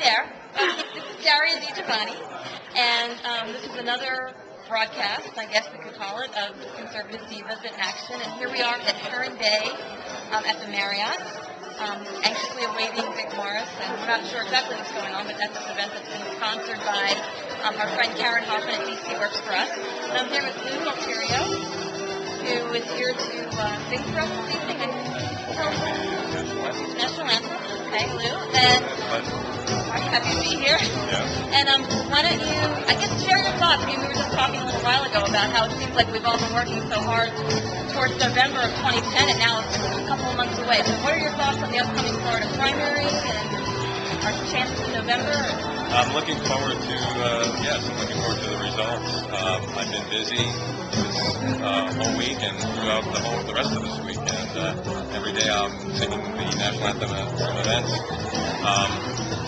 there. This is Daria DiGiovanni, and this is another broadcast, I guess we could call it, of Conservative Divas in Action. And here we are at Heron Day at the Marriott, anxiously awaiting Vic Morris. And we're not sure exactly what's going on, but that's an event that's been sponsored by our friend Karen Hoffman at DC Works for Us. And I'm here with Lou Alterio, who is here to sing for us this evening. National Anthem. Okay, Lou. And I'm happy to be here. Yeah. And why don't you, I guess, share your thoughts. I mean, we were just talking a little while ago about how it seems like we've all been working so hard towards November of 2010, and now it's a couple of months away. So what are your thoughts on the upcoming Florida primary and our chances in November? I'm looking forward to, I'm looking forward to the results. I've been busy this whole week and throughout the rest of this week, and every day I'm singing the national anthem at some events.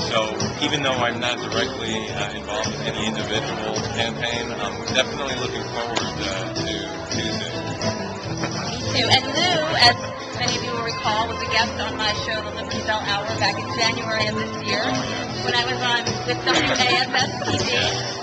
So even though I'm not directly involved in any individual campaign, I'm definitely looking forward to Tuesday. Me too. And Lou, as many of you will recall, was a guest on my show, the Liberty Belle Hour, back in January of this year, when I was on with WAFS TV,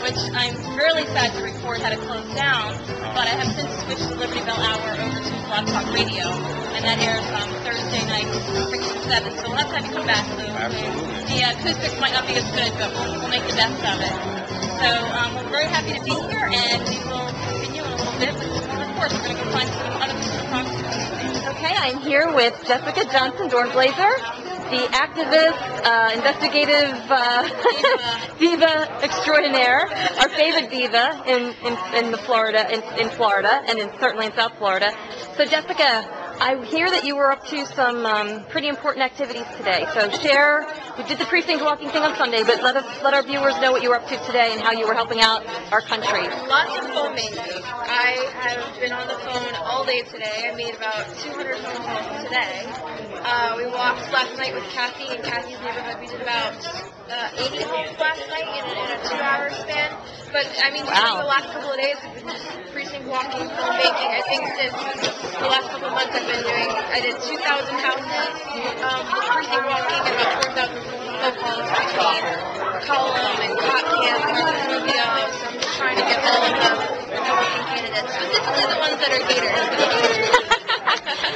which I'm really sad to report had to close down, but I have since switched the Liberty Belle Hour over to Blog Talk Radio, and that airs Thursday night, 6 to 7. So we'll have to have you come back, Lou. Absolutely. The acoustics might not be as good, but we'll make the best of it. So we're very happy to be here, and we will continue in a little bit, but of course we're going to go find some other people to talk to. Okay, I'm here with Jessica Johnson Dornblazer, the activist, investigative diva extraordinaire, our favorite diva in Florida, and certainly in South Florida. So Jessica, I hear that you were up to some pretty important activities today. So share. We did the precinct walking thing on Sunday, but let our viewers know what you were up to today and how you were helping out our country. Lots of phone banking. I have been on the phone all day today. I made about 200 phone calls today. We walked last night with Kathy in Kathy's neighborhood. We did about 80 homes last night in a 2-hour span. But I mean, wow. The last couple of days we've been just precinct walking, phone banking. I think since the last couple of months I did 2,000 houses, precinct walking, and about 4,000 phone calls between Column and Cotcam and Rubio. So I'm just trying to get all of the Republican candidates, specifically the ones that are haters.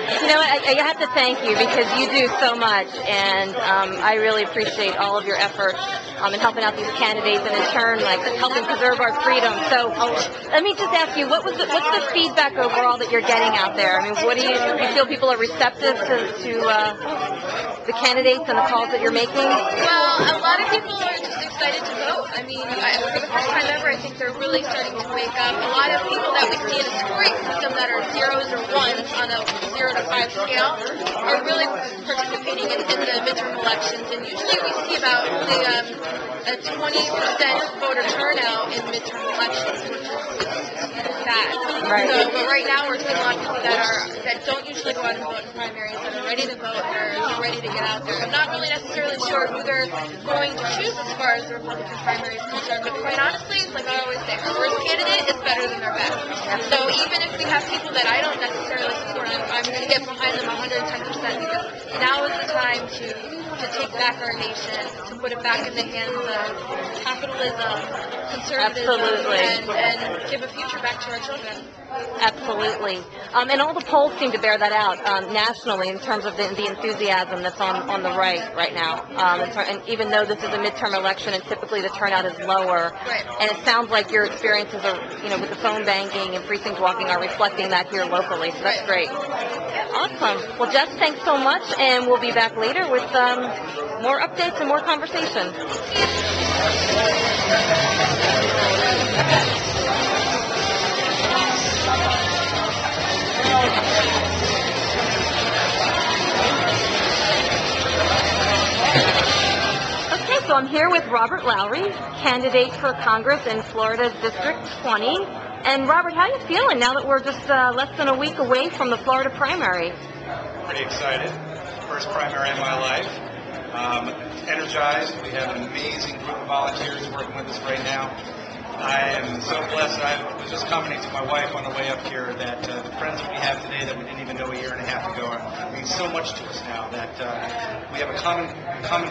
You know what, I have to thank you because you do so much, and I really appreciate all of your efforts in helping out these candidates and in turn, like, helping preserve our freedom. So let me just ask you, what's the feedback overall that you're getting out there? I mean, do you feel people are receptive to the candidates and the calls that you're making? Well, a lot of people are just excited to vote. I mean, for the first time ever, I think they're really starting to wake up. A lot of people that we see in a scoring system that are zeros or ones on a 0 to 5 scale are really participating in the midterm elections. And usually we see about only a 20% voter turnout in midterm elections, which is sad. Right. So, but right now we're seeing a lot of people that don't usually go out and vote in primaries, that are ready to vote, that are ready to get out there. I'm not really necessarily sure who they're going to choose as far as the Republican primary is concerned, but quite honestly, like I always say, our worst candidate is better than their best. So even if we have people that I don't necessarily support, I'm going to get behind them 110% because now is the time to take back our nation, to put it back in the hands of capitalism, conservatism, and give a future back to our children. Absolutely. And all the polls seem to bear that out nationally in terms of the enthusiasm that's on the right now. And even though this is a midterm election and typically the turnout is lower, right. And it sounds like your experiences are, with the phone banking and precinct walking are reflecting that here locally. So that's great. Awesome. Well, Jess, thanks so much, and we'll be back later with more updates and more conversation. Okay, so I'm here with Robert Lowry, candidate for Congress in Florida's District 20. And Robert, how are you feeling now that we're just less than a week away from the Florida primary? Pretty excited. First primary in my life. Energized. We have an amazing group of volunteers working with us right now. I am so blessed. I was just commenting to my wife on the way up here that the friends that we have today that we didn't even know a year and a half ago mean so much to us now. That we have a common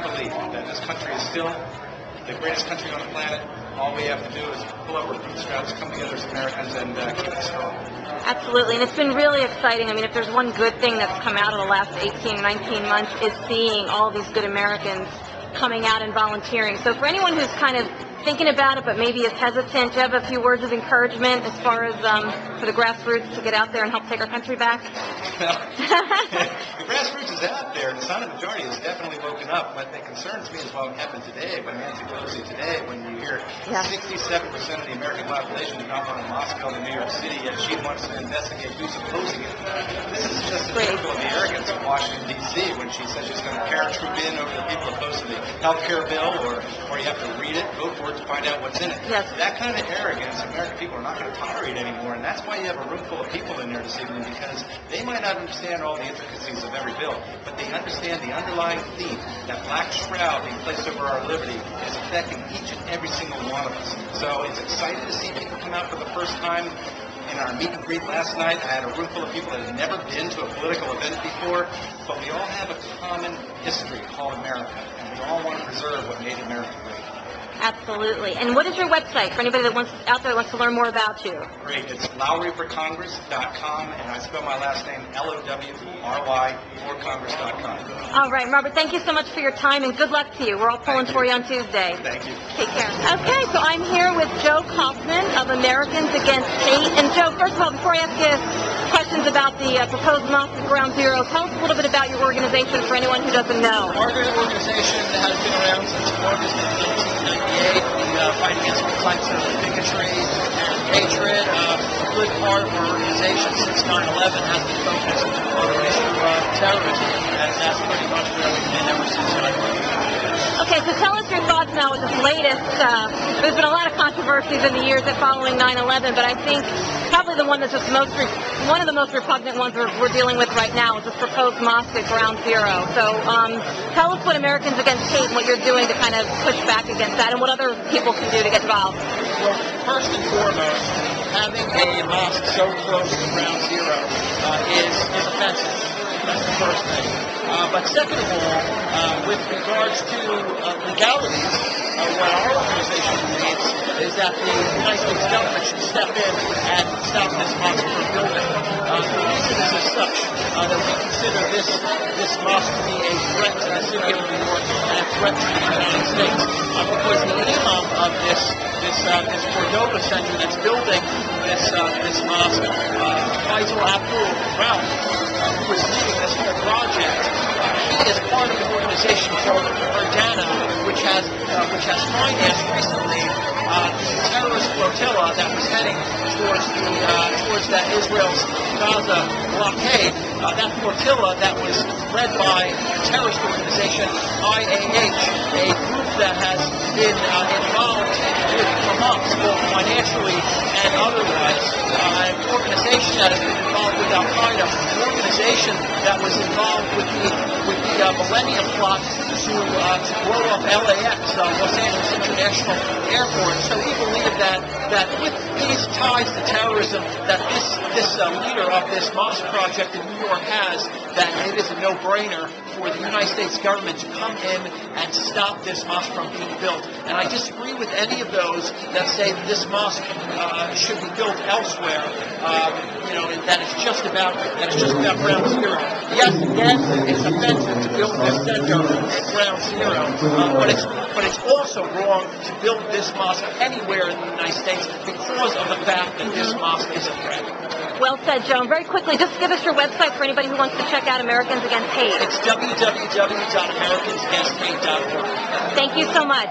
belief that this country is still the greatest country on the planet. All we have to do is pull up our bootstraps, come together as Americans, and keep it strong. Absolutely, and it's been really exciting. I mean, if there's one good thing that's come out of the last 18, 19 months, is seeing all these good Americans coming out and volunteering. So for anyone who's kind of thinking about it but maybe is hesitant, do you have a few words of encouragement as far as for the grassroots to get out there and help take our country back? Well, the grassroots is out there. The silent majority has definitely woken up. What that concerns me is what happened today by Nancy Pelosi today, when you hear 67% of the American population do not want a mosque built in New York City, yet she wants to investigate who's opposing it. This is just a symbol of the arrogance of Washington, D.C. when she says she's going to paratroop in over the people opposed to the health care bill, or you have to read it, vote for it to find out what's in it. Yes. That kind of arrogance, American people are not going to tolerate anymore, and that's why you have a room full of people in there this evening, because they might not understand all the intricacies of every bill, but they understand the underlying theme. That black shroud being placed over our liberty is affecting each and every single one of us. So it's exciting to see people come out for the first time. In our meet and greet last night, I had a room full of people that had never been to a political event before, but we all have a common history called America, and we all want to preserve what made America great. Absolutely. And what is your website for anybody that wants out there that wants to learn more about you? Great. It's LowryForCongress.com, and I spell my last name Lowry for Congress.com. All right, Robert, thank you so much for your time, and good luck to you. We're all pulling for you on Tuesday. Thank you. Take care. Okay, so I'm here with Joe Kaufman of Americans Against Hate. And Joe, first of all, before I ask you questions about the proposed mosque at Ground Zero, tell us a little bit about your organization for anyone who doesn't know. Our organization has been around since August of 1998. We fight against all types of bigotry and hatred. A good part of our organization since 9/11 has been focused on the issue of terrorism, and that's pretty much where we've been ever since 9/11. Okay, so tell us your thoughts now with this latest. There's been a lot of controversies in the years following 9/11, but I think probably the one that's just one of the most repugnant ones we're dealing with right now is this proposed mosque at Ground Zero. So tell us what Americans Against Hate and what you're doing to kind of push back against that, and what other people can do to get involved. Well, first and foremost, having a mosque so close to Ground Zero is offensive. That's the first thing. But second of all, with regards to legalities, what our organization believes is that the United States government should step in and stop this mosque from building. The reason is as such that we consider this mosque to be a threat to the city of New York and a threat to the United States, because the imam of this Cordova Center that's building this mosque, Faisal Abdul Ralph, who is leading this whole project, he is part of an organization called Erdana, which has financed recently the terrorist flotilla that was heading towards that Israel's Gaza blockade. That flotilla that was led by the terrorist organization IAH, a group that has been involved with Hamas, both financially and otherwise, an organization that has been involved with Al Qaeda, an organization that was involved with the Millennium Plot to blow up LAX, Los Angeles International Airport. So we believe that with these ties to terrorism that this leader of this mosque project in New York has, that it is a no-brainer for the United States government to come in and stop this mosque from being built. And I disagree with any of those that say that this mosque should be built elsewhere. That it's just about Ground Zero. Yes, again, it's offensive to build this center at Ground Zero, but it's also wrong to build this mosque anywhere in the United States because of the fact that this mosque is a threat. Well said, Joan. Very quickly, just give us your website for anybody who wants to check out Americans Against Hate. It's www.americansagainst.hate.org. Thank you so much.